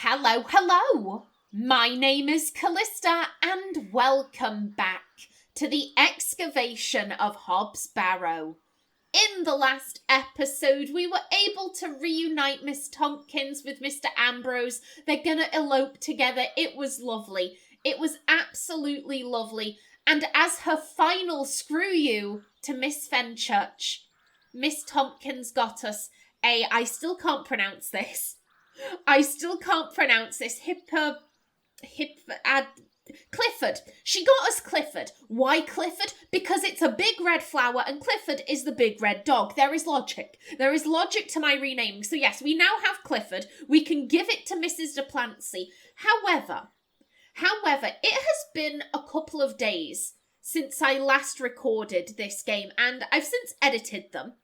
Hello, hello! My name is Kallista and welcome back to the Excavation of Hob's Barrow. In the last episode, we were able to reunite Miss Tompkins with Mr. Ambrose. They're gonna elope together. It was lovely. It was absolutely lovely. And as her final screw you to Miss Fenchurch, Miss Tompkins got us I still can't pronounce this. Clifford. She got us Clifford. Why Clifford? Because it's a big red flower and Clifford is the big red dog. There is logic. There is logic to my renaming. So yes, we now have Clifford. We can give it to Mrs. de Plancy. However, it has been a couple of days since I last recorded this game and I've since edited them.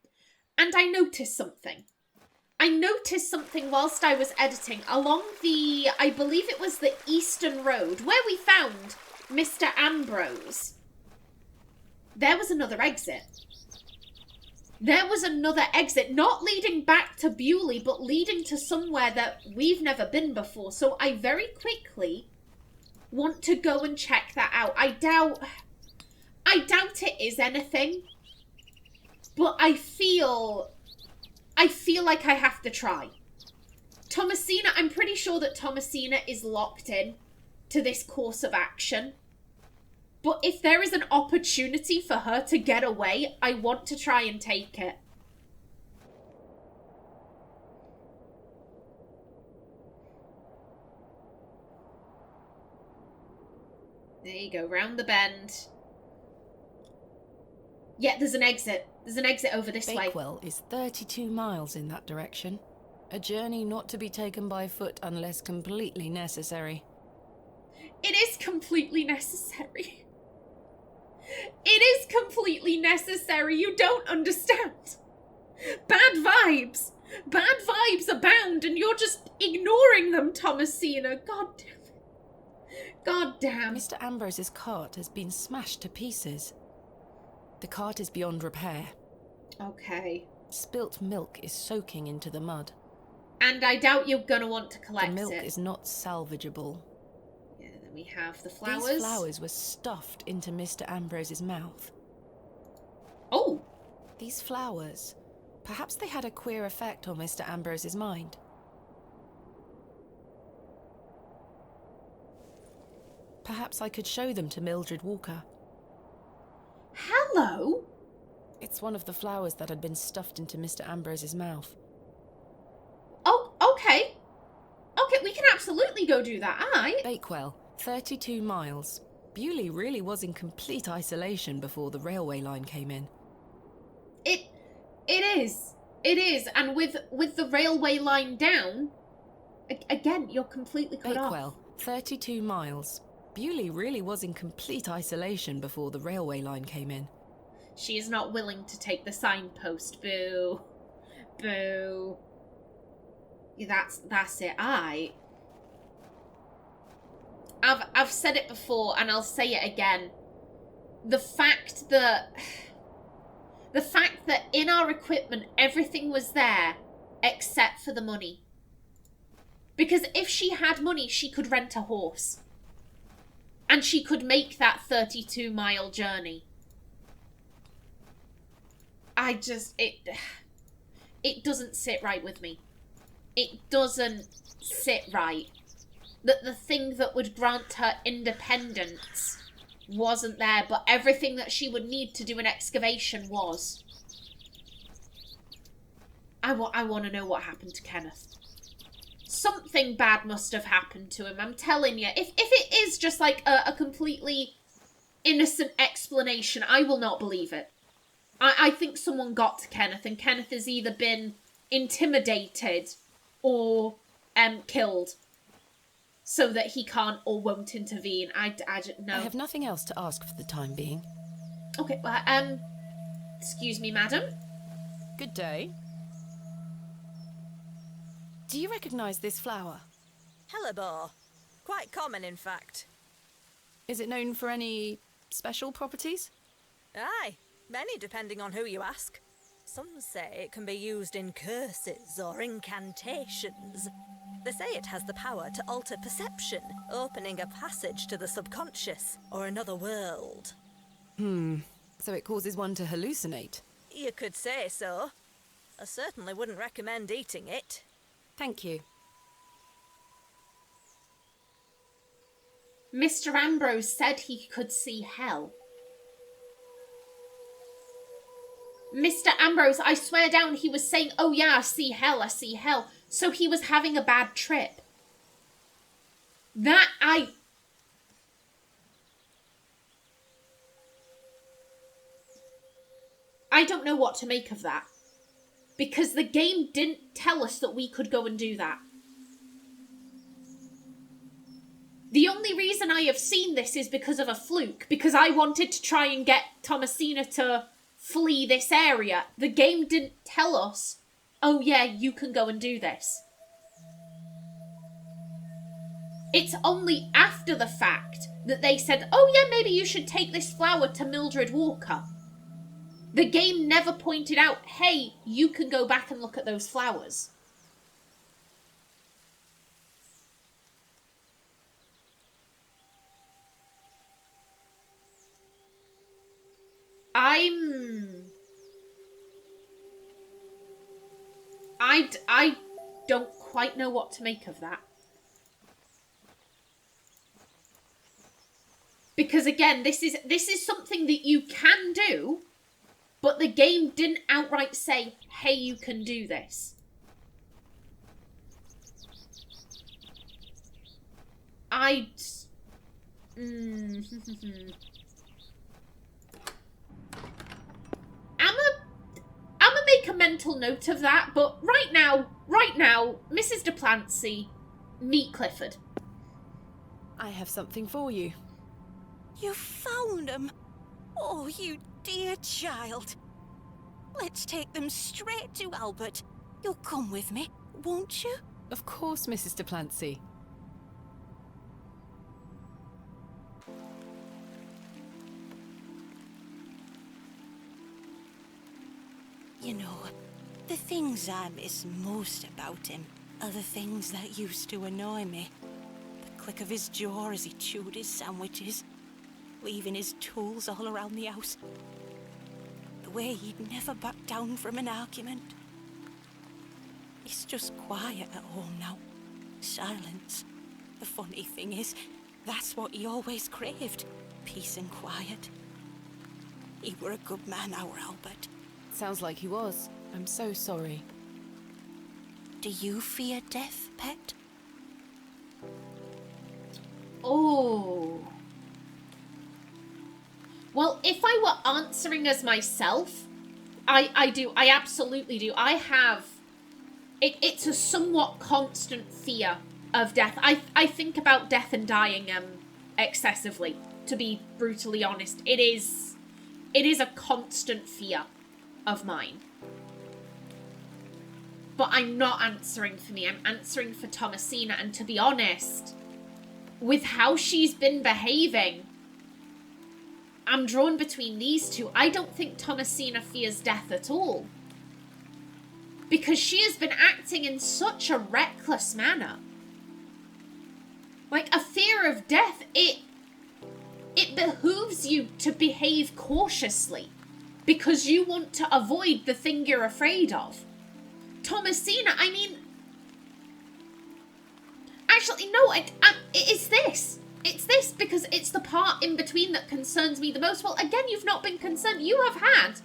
And I noticed something. Whilst I was editing along I believe it was the Eastern Road, where we found Mr. Ambrose. There was another exit. Not leading back to Bewley, but leading to somewhere that we've never been before. So I very quickly want to go and check that out. I doubt it is anything, but I feel like I have to try. Thomasina, I'm pretty sure that Thomasina is locked in to this course of action. But if there is an opportunity for her to get away, I want to try and take it. There you go, round the bend. Yeah, there's an exit. There's an exit over this way. Bakewell is 32 miles in that direction. A journey not to be taken by foot unless completely necessary. It is completely necessary. It is completely necessary. You don't understand. Bad vibes. Bad vibes abound and you're just ignoring them, Thomasina. God damn it. God damn. Mr. Ambrose's cart has been smashed to pieces. The cart is beyond repair. Okay. Spilt milk is soaking into the mud. And I doubt you're going to want to collect it. The milk is not salvageable. Yeah, then we have the flowers. These flowers were stuffed into Mr. Ambrose's mouth. Oh! These flowers. Perhaps they had a queer effect on Mr. Ambrose's mind. Perhaps I could show them to Mildred Walker. Hello? It's one of the flowers that had been stuffed into Mr. Ambrose's mouth. Oh, okay. Okay, we can absolutely go do that, aye. Bakewell, 32 miles. Bewley really was in complete isolation before the railway line came in. It is. It is, and with the railway line down, again, you're completely cut off. Bakewell, 32 miles. Bewley really was in complete isolation before the railway line came in. She is not willing to take the signpost. Boo. Boo. Yeah, that's it. I've said it before and I'll say it again. The fact that in our equipment everything was there except for the money. Because if she had money, she could rent a horse. And she could make that 32-mile journey. It doesn't sit right with me. It doesn't sit right. That the thing that would grant her independence wasn't there, but everything that she would need to do an excavation was. I want to know what happened to Kenneth. Something bad must have happened to him, I'm telling you. If it is just like a completely innocent explanation, I will not believe it. I think someone got to Kenneth, and Kenneth has either been intimidated or killed so that he can't or won't intervene. I don't know. I have nothing else to ask for the time being. Okay, well, excuse me, madam. Good day. Do you recognise this flower? Hellebore. Quite common, in fact. Is it known for any special properties? Aye, many depending on who you ask. Some say it can be used in curses or incantations. They say it has the power to alter perception, opening a passage to the subconscious, or another world. So it causes one to hallucinate? You could say so. I certainly wouldn't recommend eating it. Thank you. Mr. Ambrose said he could see hell. Mr. Ambrose, I swear down, he was saying, oh yeah, I see hell, I see hell. So he was having a bad trip. I don't know what to make of that. Because the game didn't tell us that we could go and do that. The only reason I have seen this is because of a fluke. Because I wanted to try and get Thomasina to flee this area. The game didn't tell us, oh yeah, you can go and do this. It's only after the fact that they said, oh yeah, maybe you should take this flower to Mildred Walker. The game never pointed out, hey, you can go back and look at those flowers. I don't quite know what to make of that. Because again, this is something that you can do, but the game didn't outright say, hey, you can do this. I'ma make a mental note of that, but right now, Mrs. de Plancy, meet Clifford. I have something for you. You found them? Oh, you dear child. Let's take them straight to Albert. You'll come with me, won't you? Of course, Mrs. de Plancy. You know, the things I miss most about him are the things that used to annoy me. The click of his jaw as he chewed his sandwiches, leaving his tools all around the house. The way he'd never back down from an argument. He's just quiet at home now. Silence. The funny thing is, that's what he always craved. Peace and quiet. He were a good man, our Albert. Sounds like he was. I'm so sorry. Do you fear death, pet? Oh. Well, if I were answering as myself, I do. I absolutely do. I have... It's a somewhat constant fear of death. I think about death and dying excessively, to be brutally honest. It is a constant fear of mine. But I'm not answering for me. I'm answering for Thomasina. And to be honest, with how she's been behaving, I'm drawn between these two. I don't think Thomasina fears death at all. Because she has been acting in such a reckless manner. Like, a fear of death, it behooves you to behave cautiously. Because you want to avoid the thing you're afraid of. Thomasina, I mean... Actually, no, it's this. It's this, because it's the part in between that concerns me the most. Well, again, you've not been concerned. You have had.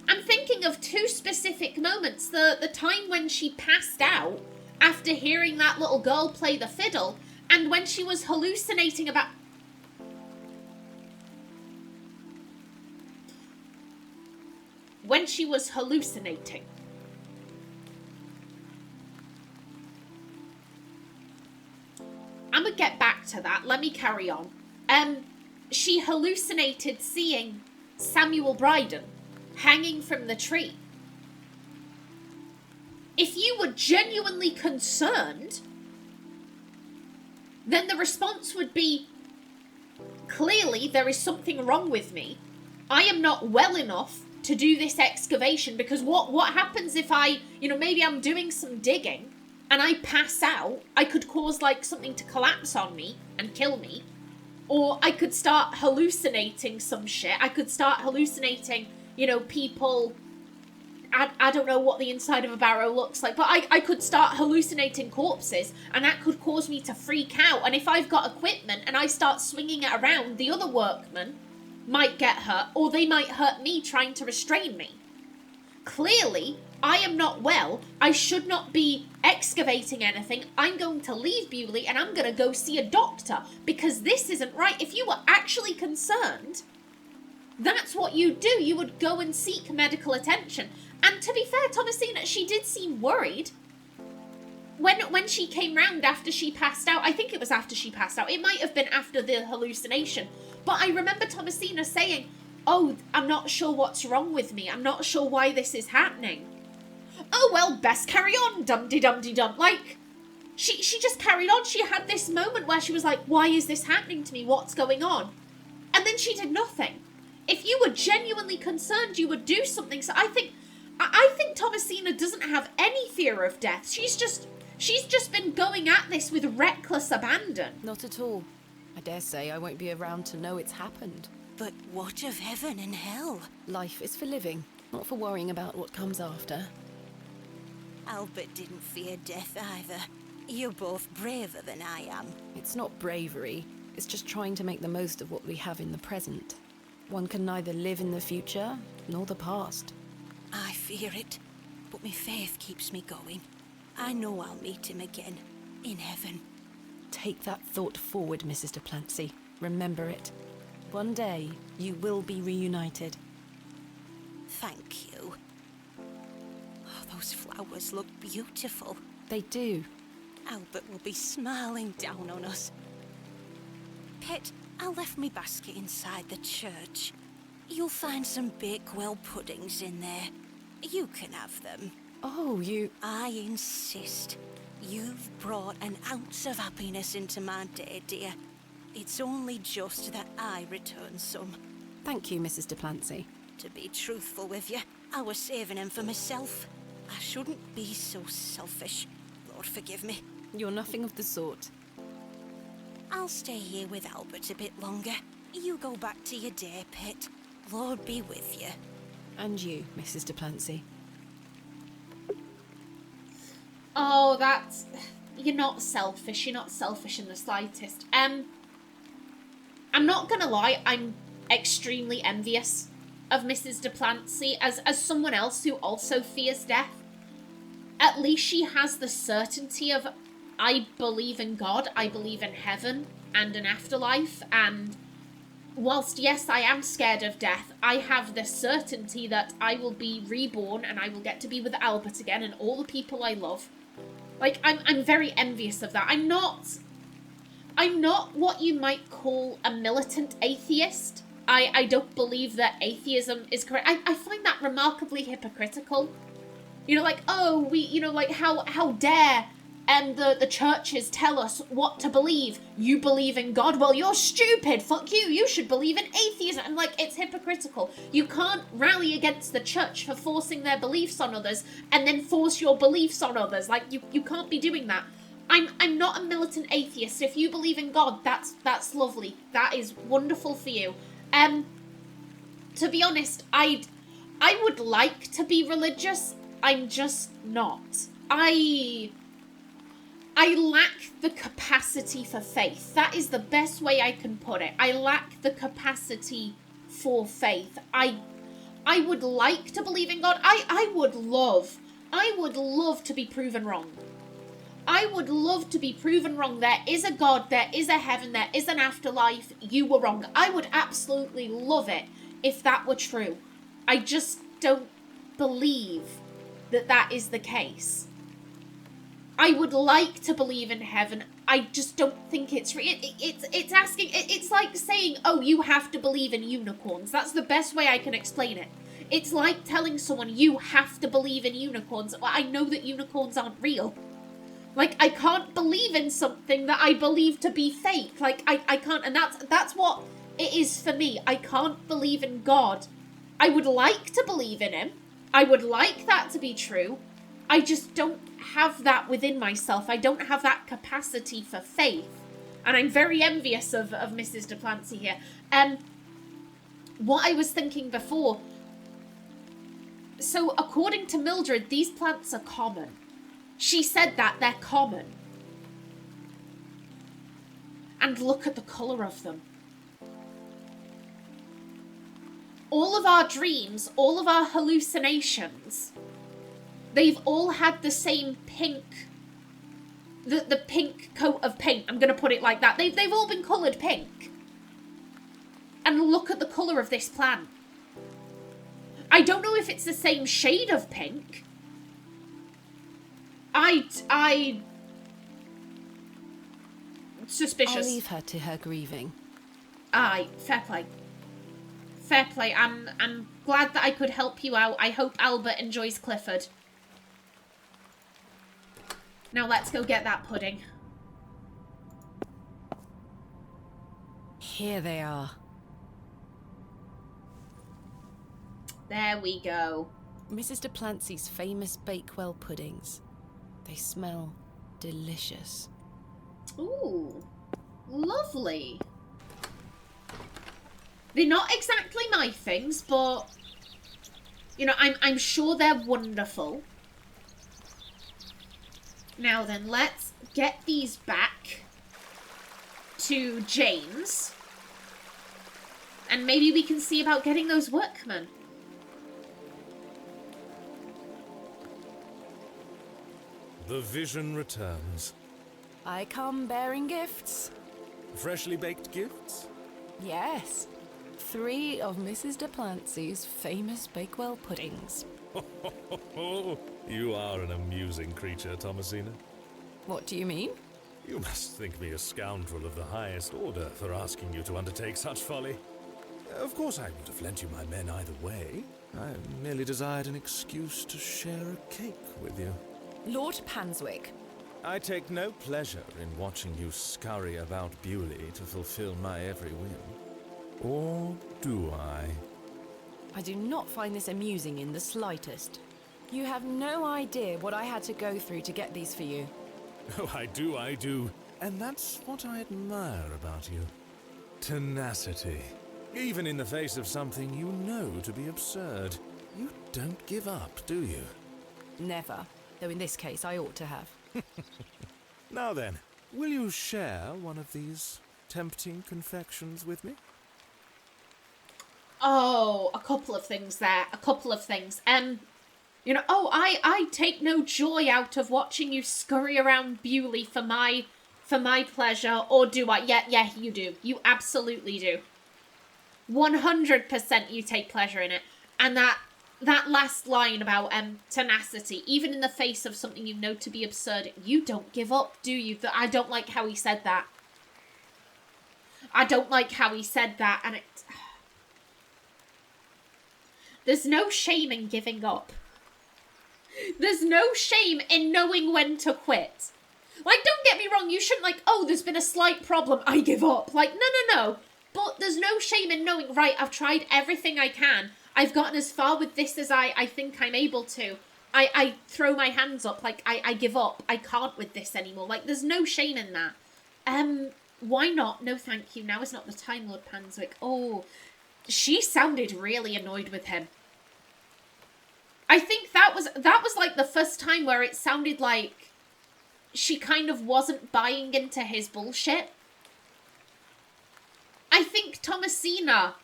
I'm thinking of two specific moments. The time when she passed out after hearing that little girl play the fiddle, and when she was hallucinating about... When she was hallucinating. I'm gonna get back to that. Let me carry on. She hallucinated seeing Samuel Bryden hanging from the tree. If you were genuinely concerned, then the response would be, clearly there is something wrong with me. I am not well enough to do this excavation, because what happens if I, maybe I'm doing some digging and I pass out, I could cause, like, something to collapse on me and kill me. Or I could start hallucinating some shit. I could start hallucinating, you know, people... I don't know what the inside of a barrow looks like, but I could start hallucinating corpses, and that could cause me to freak out. And if I've got equipment and I start swinging it around, the other workmen might get hurt, or they might hurt me trying to restrain me. Clearly, I am not well. I should not be excavating anything. I'm going to leave Bewley, and I'm going to go see a doctor, because this isn't right. If you were actually concerned, that's what you do. You would go and seek medical attention. And to be fair, Thomasina, she did seem worried. When she came round after she passed out, I think it was after she passed out. It might have been after the hallucination. But I remember Thomasina saying, oh, I'm not sure what's wrong with me. I'm not sure why this is happening. Oh, well, best carry on, dum-de-dum-de-dum. Like, she just carried on. She had this moment where she was like, why is this happening to me? What's going on? And then she did nothing. If you were genuinely concerned, you would do something. So I think Thomasina doesn't have any fear of death. She's just been going at this with reckless abandon. Not at all. I dare say I won't be around to know it's happened. But what of heaven and hell? Life is for living, not for worrying about what comes after. Albert didn't fear death either. You're both braver than I am. It's not bravery. It's just trying to make the most of what we have in the present. One can neither live in the future, nor the past. I fear it, but my faith keeps me going. I know I'll meet him again, in heaven. Take that thought forward, Mrs de Plancy. Remember it. One day, you will be reunited. Thank you. Oh, those flowers look beautiful. They do. Albert will be smiling down on us. Pet, I left me basket inside the church. You'll find some Bakewell puddings in there. You can have them. Oh, you... I insist. You've brought an ounce of happiness into my day, dear. It's only just that I return some. Thank you, Mrs de Plancy. To be truthful with you, I was saving them for myself. I shouldn't be so selfish. Lord forgive me. You're nothing of the sort. I'll stay here with Albert a bit longer. You go back to your day, Pet. Lord be with you. And you, Mrs de Plancy. Oh, that's... You're not selfish. You're not selfish in the slightest. I'm not gonna lie, I'm extremely envious of Mrs de Plancy as someone else who also fears death. At least she has the certainty of, I believe in God, I believe in heaven and an afterlife, and whilst, yes, I am scared of death, I have the certainty that I will be reborn and I will get to be with Albert again and all the people I love. Like, I'm very envious of that. I'm not what you might call a militant atheist. I don't believe that atheism is correct. I find that remarkably hypocritical. You know, like, oh, we, you know, like, how dare the churches tell us what to believe. You believe in God? Well, you're stupid. Fuck you. You should believe in atheism. And, like, it's hypocritical. You can't rally against the church for forcing their beliefs on others and then force your beliefs on others. Like, you can't be doing that. I'm not a militant atheist. If you believe in God, that's lovely. That is wonderful for you. To be honest, I would like to be religious. I'm just not. I lack the capacity for faith. That is the best way I can put it. I lack the capacity for faith. I would like to believe in God. I would love to be proven wrong. I would love to be proven wrong. There is a God, there is a heaven, there is an afterlife. You were wrong. I would absolutely love it if that were true. I just don't believe that that is the case. I would like to believe in heaven. I just don't think it's real. It's asking. It's like saying, "Oh, you have to believe in unicorns." That's the best way I can explain it. It's like telling someone you have to believe in unicorns. Well, I know that unicorns aren't real. Like, I can't believe in something that I believe to be fake. Like, I can't, and that's what it is for me. I can't believe in God. I would like to believe in him. I would like that to be true. I just don't have that within myself. I don't have that capacity for faith. And I'm very envious of Mrs de Plancy here. What I was thinking before, so according to Mildred, these plants are common. She said that they're common. And look at the colour of them. All of our dreams, all of our hallucinations, they've all had the same pink, the pink coat of paint. I'm going to put it like that. They've all been coloured pink. And look at the colour of this plant. I don't know if it's the same shade of pink. Suspicious. I'll leave her to her grieving. Aye, fair play. Fair play. I'm glad that I could help you out. I hope Albert enjoys Clifford. Now let's go get that pudding. Here they are. There we go. Mrs de Plancy's famous Bakewell puddings. They smell delicious. Ooh, lovely. They're not exactly my things, but you know, I'm sure they're wonderful. Now then, let's get these back to James. And maybe we can see about getting those workmen. The vision returns. I come bearing gifts. Freshly baked gifts? Yes. 3 of Mrs de Plancy's famous Bakewell puddings. You are an amusing creature, Thomasina. What do you mean? You must think me a scoundrel of the highest order for asking you to undertake such folly. Of course I would have lent you my men either way. I merely desired an excuse to share a cake with you. Lord Panswyck. I take no pleasure in watching you scurry about Bewley to fulfill my every whim. Or do I? I do not find this amusing in the slightest. You have no idea what I had to go through to get these for you. Oh, I do. And that's what I admire about you. Tenacity. Even in the face of something you know to be absurd. You don't give up, do you? Never. Though in this case I ought to have. Now then, will you share one of these tempting confections with me? Oh, a couple of things there. A couple of things. You know, oh, I take no joy out of watching you scurry around Bewley for my pleasure, or do I? Yeah, you do. You absolutely do. 100% you take pleasure in it. And that last line about tenacity, even in the face of something you know to be absurd, you don't give up, do you? I don't like how he said that. I don't like how he said that, and it... There's no shame in giving up. There's no shame in knowing when to quit. Like, don't get me wrong, you shouldn't like, oh, there's been a slight problem, I give up. Like, no. But there's no shame in knowing, right, I've tried everything I can. I've gotten as far with this as I think I'm able to. I throw my hands up, like, I give up. I can't with this anymore. Like, there's no shame in that. Why not? No, thank you. Now is not the time, Lord Panswyck. Oh, she sounded really annoyed with him. I think that was like the first time where it sounded like she kind of wasn't buying into his bullshit. I think Thomasina,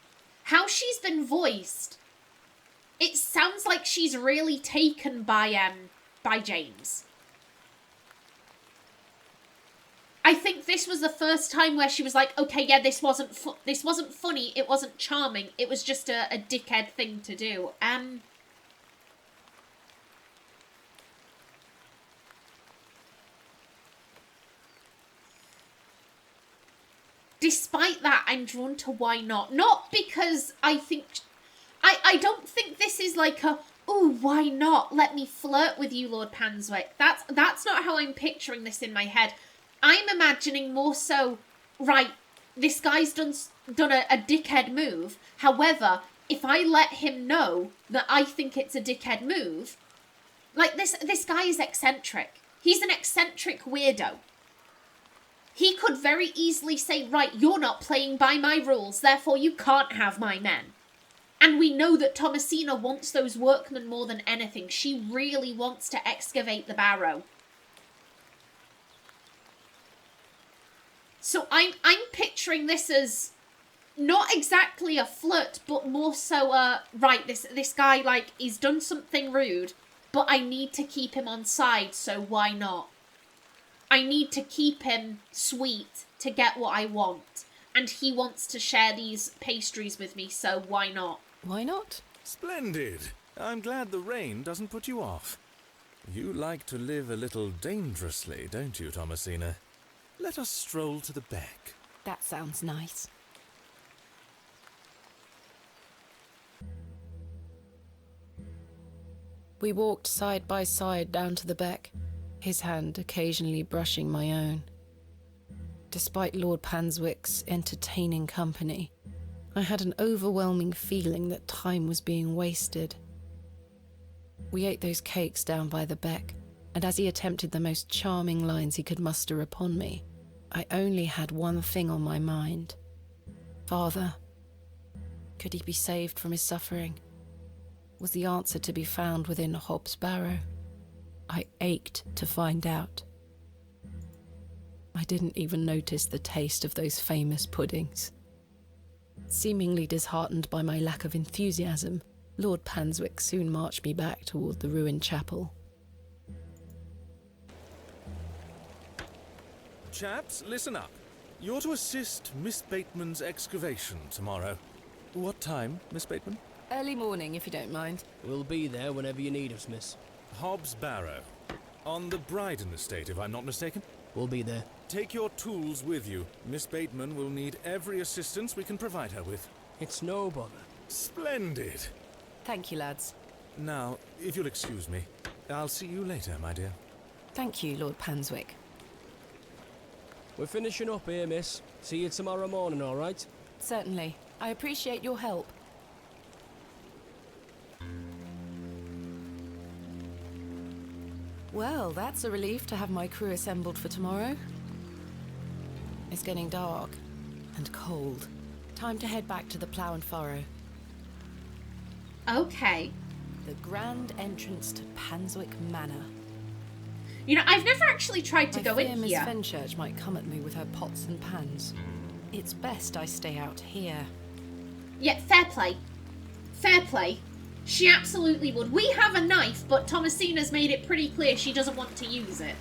how she's been voiced, it sounds like she's really taken by James. I think this was the first time where she was like, okay, yeah, this wasn't funny, it wasn't charming, it was just a dickhead thing to do. Despite that, I'm drawn to why not. Not because I think... I don't think this is like a, oh, why not? Let me flirt with you, Lord Panswyck. That's not how I'm picturing this in my head. I'm imagining more so, right, this guy's done a dickhead move. However, if I let him know that I think it's a dickhead move, Like, this guy is eccentric. He's an eccentric weirdo. He could very easily say, right, you're not playing by my rules, therefore you can't have my men. And we know that Thomasina wants those workmen more than anything. She really wants to excavate the Barrow. So I'm picturing this as not exactly a flirt, but more so right, this guy, like, he's done something rude, but I need to keep him on side, so why not? I need to keep him sweet to get what I want. And he wants to share these pastries with me, so why not? Why not? Splendid. I'm glad the rain doesn't put you off. You like to live a little dangerously, don't you, Thomasina? Let us stroll to the beck. That sounds nice. We walked side by side down to the beck, his hand occasionally brushing my own. Despite Lord Panswyck's entertaining company, I had an overwhelming feeling that time was being wasted. We ate those cakes down by the beck, and as he attempted the most charming lines he could muster upon me, I only had one thing on my mind. Father. Could he be saved from his suffering? Was the answer to be found within Hob's Barrow? I ached to find out. I didn't even notice the taste of those famous puddings. Seemingly disheartened by my lack of enthusiasm, Lord Panswyck soon marched me back toward the ruined chapel. Chaps, listen up. You're to assist Miss Bateman's excavation tomorrow. What time, Miss Bateman? Early morning, if you don't mind. We'll be there whenever you need us, miss. Hob's Barrow. On the Bryden estate, if I'm not mistaken. We'll be there. Take your tools with you. Miss Bateman will need every assistance we can provide her with. It's no bother. Splendid. Thank you, lads. Now, if you'll excuse me, I'll see you later, my dear. Thank you, Lord Panswyck. We're finishing up here, miss. See you tomorrow morning, all right? Certainly. I appreciate your help. Well, that's a relief to have my crew assembled for tomorrow. It's getting dark and cold. Time to head back to the Plough and Furrow. Okay. The grand entrance to Panswyck Manor. You know, I've never actually tried to I go fear in Miss here. Fenchurch might come at me with her pots and pans. It's best I stay out here. Yeah, fair play. Fair play. She absolutely would. We have a knife, but Thomasina's made it pretty clear she doesn't want to use it.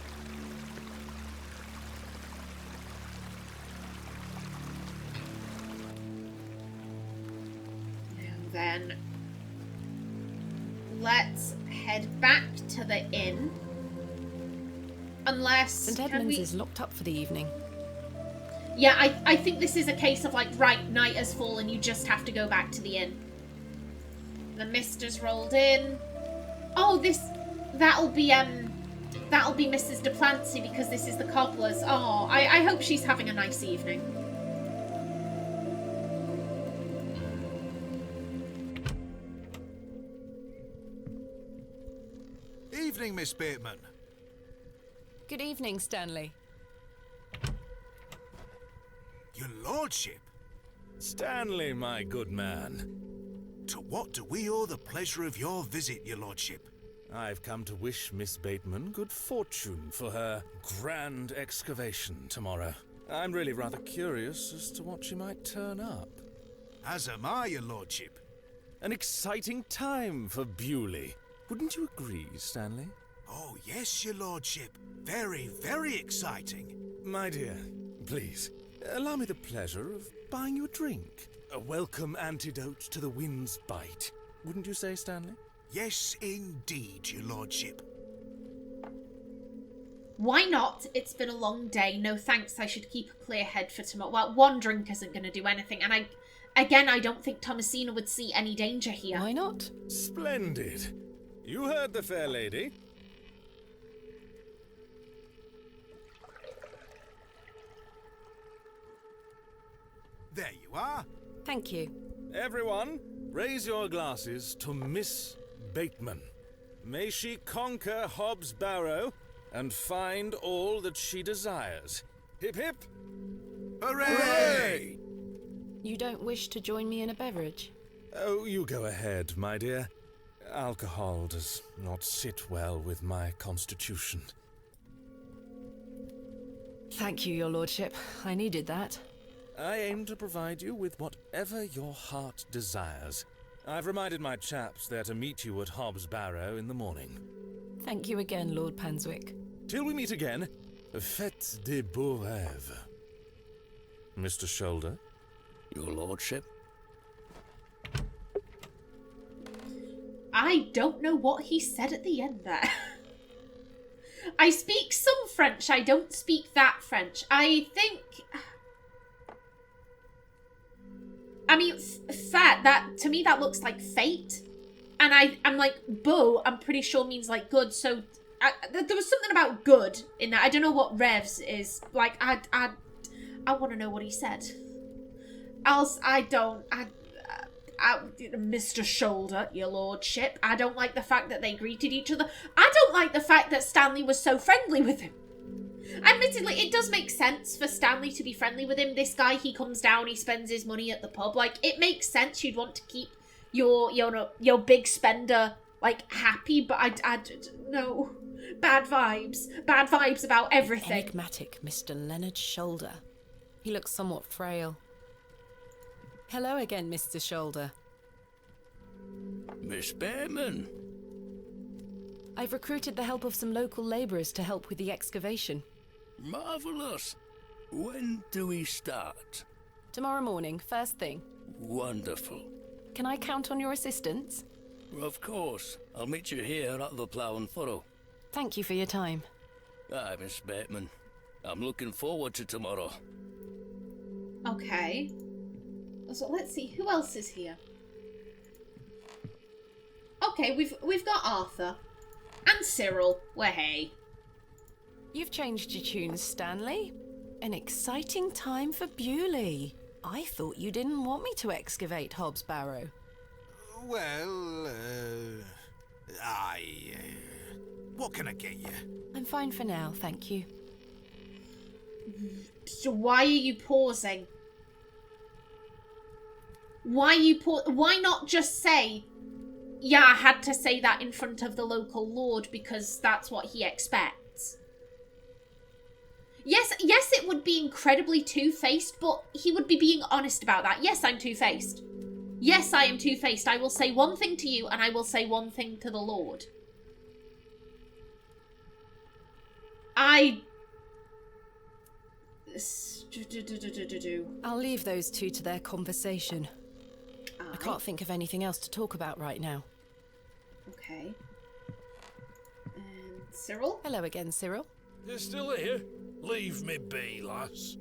Now then, let's head back to the inn. Unless... St. Edmunds is locked up for the evening. Yeah, I think this is a case of, like, right, night has fallen, you just have to go back to the inn. The mist has rolled in. Oh, that'll be Mrs de Plancy because this is the cobbler's. Oh, I hope she's having a nice evening. Evening, Miss Bateman. Good evening, Stanley. Your lordship, Stanley, my good man. to what do we owe the pleasure of your visit, your lordship? I've come to wish Miss Bateman good fortune for her grand excavation tomorrow. I'm really rather curious as to what she might turn up. As am I, your lordship. An exciting time for Bewley. Wouldn't you agree, Stanley? Oh, yes, your lordship. Very, very exciting. My dear, please, allow me the pleasure of buying you a drink. A welcome antidote to the wind's bite. Wouldn't you say, Stanley? Yes, indeed, your lordship. Why not? It's been a long day. No thanks, I should keep a clear head for tomorrow. Well, one drink isn't going to do anything. And I don't think Thomasina would see any danger here. Why not? Splendid. You heard the fair lady. There you are. Thank you. Everyone, raise your glasses to Miss Bateman. May she conquer Hob's Barrow and find all that she desires. Hip hip! Hooray! You don't wish to join me in a beverage? Oh, you go ahead, my dear. Alcohol does not sit well with my constitution. Thank you, your lordship. I needed that. I aim to provide you with whatever your heart desires. I've reminded my chaps they're to meet you at Hob's Barrow in the morning. Thank you again, Lord Panswyck. Till we meet again, faites des beaux rêves. Mr. Shoulder? Your lordship? I don't know what he said at the end there. I speak some French, I don't speak that French. I think... I mean, fat, to me that looks like fate. And I'm like, beau, I'm pretty sure means like good, so... there was something about good in that. I don't know what revs is. Like, I want to know what he said. Else, Mr. Shoulder, your lordship, I don't like the fact that they greeted each other. I don't like the fact that Stanley was so friendly with him. Admittedly, it does make sense for Stanley to be friendly with him. This guy, he comes down, he spends his money at the pub. Like, it makes sense you'd want to keep your big spender, like, happy, but I no. Bad vibes about everything. Enigmatic Mr. Leonard Shoulder. He looks somewhat frail. Hello again, Mr. Shoulder. Miss Behrman. I've recruited the help of some local labourers to help with the excavation. Marvellous. When do we start? Tomorrow morning, first thing. Wonderful. Can I count on your assistance? Of course. I'll meet you here at the Plough and Furrow. Thank you for your time. Aye, Miss Bateman. I'm looking forward to tomorrow. Okay. So let's see, who else is here? Okay, we've got Arthur. And Cyril. Well, hey. You've changed your tunes, Stanley. An exciting time for Bewley. I thought you didn't want me to excavate Hob's Barrow. Well, what can I get you? I'm fine for now, thank you. So why are you pausing? Why not just say, yeah, I had to say that in front of the local lord because that's what he expects. Yes, it would be incredibly two-faced, but he would be being honest about that. Yes, I'm two-faced. Yes, I am two-faced. I will say one thing to you and I will say one thing to the lord. I'll leave those two to their conversation. I can't think of anything else to talk about right now. Okay. And Cyril? Hello again, Cyril. You're still here? Leave me be, lass.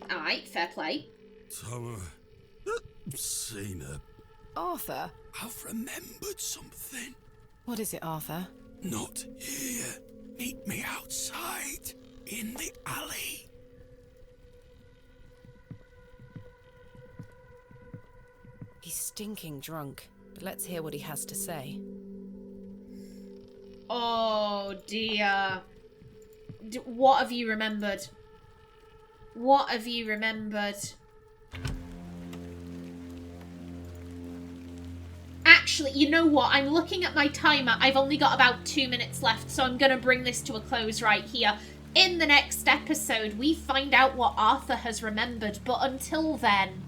Aye, fair play. Thomasina. Arthur? I've remembered something. What is it, Arthur? Not here. Meet me outside, in the alley. He's stinking drunk, but let's hear what he has to say. Oh, dear. What have you remembered? What have you remembered? Actually, you know what? I'm looking at my timer. I've only got about 2 minutes left, so I'm going to bring this to a close right here. In the next episode, we find out what Arthur has remembered, but until then,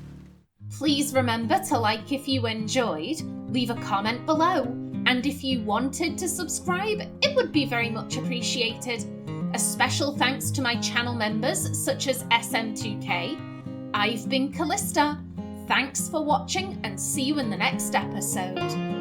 please remember to like if you enjoyed, leave a comment below, and if you wanted to subscribe, it would be very much appreciated. A special thanks to my channel members such as SM2K. I've been Callista. Thanks for watching and see you in the next episode.